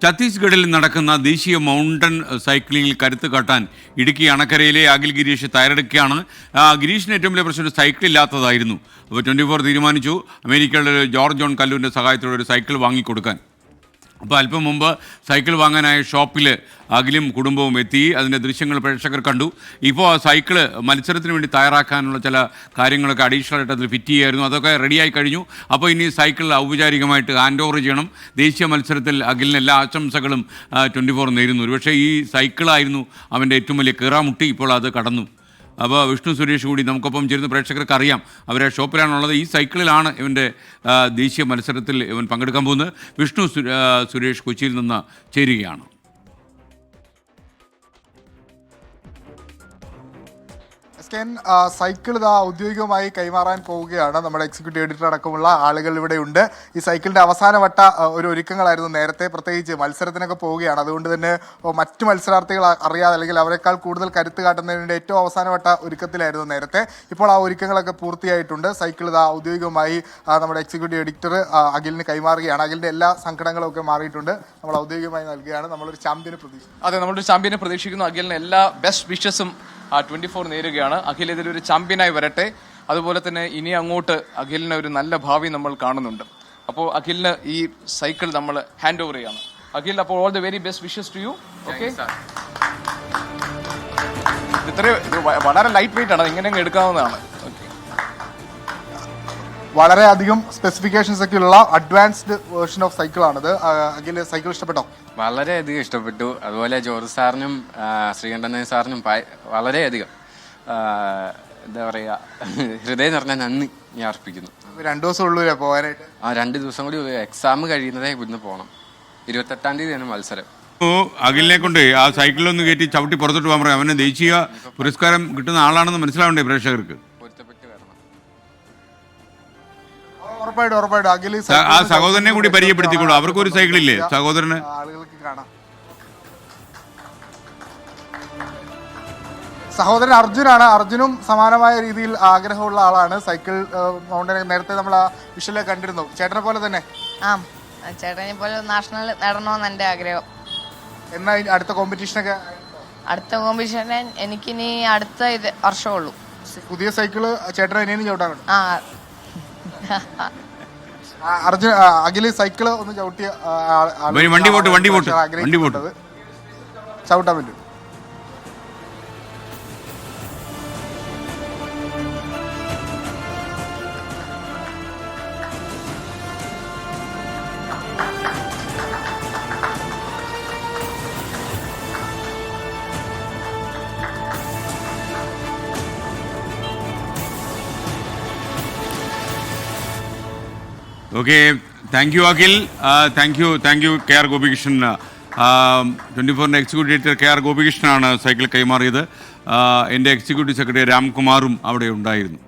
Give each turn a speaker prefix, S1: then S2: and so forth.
S1: ഛത്തീസ്ഗഡിൽ നടക്കുന്ന ദേശീയ മൗണ്ടൻ സൈക്ലിങ്ങിൽ കരുത്ത് കാട്ടാൻ ഇടുക്കി അണക്കരയിലെ അഖിൽ ഗിരീഷ് തയ്യാറെടുക്കുകയാണ്. ഗിരീഷിന് ഏറ്റവും വലിയ പ്രശ്നം സൈക്കിൾ ഇല്ലാത്തതായിരുന്നു. അപ്പോൾ 24 തീരുമാനിച്ചു അമേരിക്കയുടെ ജോർജ് ജോൺ കല്ലൂരിൻ്റെ സഹായത്തോടെ ഒരു സൈക്കിൾ വാങ്ങിക്കൊടുക്കാൻ. അപ്പോൾ അല്പം മുമ്പ് സൈക്കിൾ വാങ്ങാനായ ഷോപ്പിൽ അഖിലും കുടുംബവും എത്തി. അതിൻ്റെ ദൃശ്യങ്ങൾ പ്രേക്ഷകർ കണ്ടു. ഇപ്പോൾ ആ സൈക്കിള് മത്സരത്തിന് വേണ്ടി തയ്യാറാക്കാനുള്ള ചില കാര്യങ്ങളൊക്കെ അഡീഷണൽ ആയിട്ട് അതിൽ ഫിറ്റ് ചെയ്യായിരുന്നു. അതൊക്കെ റെഡിയായി കഴിഞ്ഞു. അപ്പോൾ ഇനി സൈക്കിൾ ഔപചാരികമായിട്ട് ഹാൻഡ് ഓവർ ചെയ്യണം. ദേശീയ മത്സരത്തിൽ അഖിലിന് എല്ലാ ആശംസകളും 24 നേരുന്നു. ഒരുപക്ഷെ ഈ സൈക്കിളായിരുന്നു അവൻ്റെ ഏറ്റവും വലിയ കീറാമുട്ടി. ഇപ്പോൾ അത് കടന്നു. അപ്പോൾ വിഷ്ണു സുരേഷ് കൂടി നമുക്കൊപ്പം ചേരുന്ന പ്രേക്ഷകർക്ക് അറിയാം. അവരെ ഷോപ്പിലാണുള്ളത്. ഈ സൈക്കിളിലാണ് ഇവൻ്റെ ദേശീയ മത്സരത്തിൽ ഇവൻ പങ്കെടുക്കാൻ പോകുന്നത്. വിഷ്ണു സുരേഷ് കൊച്ചിയിൽ നിന്ന് ചേരുകയാണ്.
S2: സൈക്കിൾ ഇതാ ഔദ്യോഗികമായി കൈമാറാൻ പോവുകയാണ്. നമ്മുടെ എക്സിക്യൂട്ടീവ് എഡിറ്റർ അടക്കമുള്ള ആളുകൾ ഇവിടെ ഉണ്ട്. ഈ സൈക്കിളിന്റെ അവസാനവട്ട ഒരു ഒരുക്കങ്ങളായിരുന്നു നേരത്തെ, പ്രത്യേകിച്ച് മത്സരത്തിനൊക്കെ പോവുകയാണ്. അതുകൊണ്ട് തന്നെ മറ്റു മത്സരാർത്ഥികൾ അറിയാതെ അല്ലെങ്കിൽ അവരെക്കാൾ കൂടുതൽ കരുത്ത് കാട്ടുന്നതിൻ്റെ ഏറ്റവും അവസാനവട്ട ഒരുക്കത്തിലായിരുന്നു നേരത്തെ. ഇപ്പോൾ ആ ഒരുക്കങ്ങളൊക്കെ പൂർത്തിയായിട്ടുണ്ട്. സൈക്കിൾ ഇതാ ഔദ്യോഗികമായി നമ്മുടെ എക്സിക്യൂട്ടീവ് എഡിറ്റർ അഖിലിന് കൈമാറുകയാണ്. അഖിലിന്റെ എല്ലാ സങ്കടങ്ങളും ഒക്കെ മാറിയിട്ടുണ്ട്. നമ്മൾ ഔദ്യോഗികമായി നൽകുകയാണ്. നമ്മളൊരു ചാമ്പ്യനെ പ്രതീക്ഷിക്കുന്നു.
S3: അതെ, നമ്മളൊരു ചാമ്പ്യനെ പ്രതീക്ഷിക്കുന്നു. അഖിലിന് എല്ലാ ബെസ്റ്റ് വിഷസും 24 നേരുകയാണ്. അഖിൽ ഇതിലൊരു ചാമ്പ്യനായി വരട്ടെ. അതുപോലെ തന്നെ ഇനി അങ്ങോട്ട് അഖിലിന് ഒരു നല്ല ഭാവി നമ്മൾ കാണുന്നുണ്ട്. അപ്പോൾ അഖിലിന് ഈ സൈക്കിൾ നമ്മൾ ഹാൻഡ് ഓവർ ചെയ്യാണ്. അഖിൽ, അപ്പോൾ all the very best wishes to you. Okay, വളരെ ലൈറ്റ് വെയിറ്റ് ആണ്, ഇങ്ങനെ എടുക്കാവുന്നതാണ്.
S2: വളരെയധികം സ്പെസിഫിക്കേഷൻസ് ഒക്കെ ഉള്ള അഡ്വാൻസ്ഡ് വേർഷൻ ഓഫ് സൈക്കിളാണിത്. അഖിൽ, സൈക്കിൾ ഇഷ്ടപ്പെട്ടോ?
S4: വളരെയധികം ഇഷ്ടപ്പെട്ടു. അതുപോലെ ജോർജ് സാറിനും ശ്രീകണ്ഠൻ സാറിനും വളരെയധികം എന്താ പറയുക, ഹൃദയം നിറഞ്ഞ നന്ദി ഞാൻ അർപ്പിക്കുന്നു.
S2: 2 ദിവസം ഉള്ളൂ പോകാനായിട്ട്.
S4: 2 ദിവസം കൂടി എക്സാം കഴിയുന്നതേ ഇവിടുന്ന് പോകണം. 28-ാം തീയതിയാണ് മത്സരം.
S1: അഖിലിനെ കൊണ്ട് ആ സൈക്കിളിലൊന്ന് കയറ്റി ചവിട്ടി പുറത്തോട്ട് പോകാൻ പറയാം. അവന് ദേശീയ പുരസ്കാരം കിട്ടുന്ന ആളാണെന്ന് മനസ്സിലാവണ്ടേ പ്രേക്ഷകർക്ക്?
S2: ഉറപ്പായിട്ടും അഖിൽ
S1: ആ സഹോദരനെ കൂടി പരിചയപ്പെടുത്തിക്കോളൂ. അവർക്ക് ഒരു സൈക്കിളില്ലേ സഹോദരന്?
S2: ആളുകൾക്ക് കാണാം. സഹോദരൻ അർജുനും സമാനമായ രീതിയിൽ ആഗ്രഹമുള്ള ആളാണ്. സൈക്കിൾ മൗണ്ടൻ നേരത്തെ നമ്മൾ ആ വിഷയിലെ കണ്ടിരുന്നു. ചേട്ടനെ പോലെ തന്നെ?
S5: ചേട്ടനെ പോലെ നാഷണൽ നേടണമെന്ന് എൻ്റെ ആഗ്രഹം.
S2: എന്നാ അടുത്ത കോമ്പറ്റീഷനൊക്കെ?
S5: അടുത്ത കോമ്പറ്റീഷന് എനിക്കിനി അടുത്ത വർഷമുള്ളൂ.
S2: പുതിയ സൈക്കിള് ചേട്ടൻ ഇനിയും ചവിട്ടാൻ? അഖില് സൈക്കിള് ഒന്ന് ചവിട്ടിയ ചവിട്ടാൻ പറ്റും.
S1: Okay, thank you Akhil. Thank you KR Gopikrishnan. 24 executive editor KR ഗോപികൃഷ്ണനാണ് സൈക്കിൾ കൈമാറിയത്. എൻ്റെ എക്സിക്യൂട്ടീവ് സെക്രട്ടറി രാംകുമാറും അവിടെ ഉണ്ടായിരുന്നു.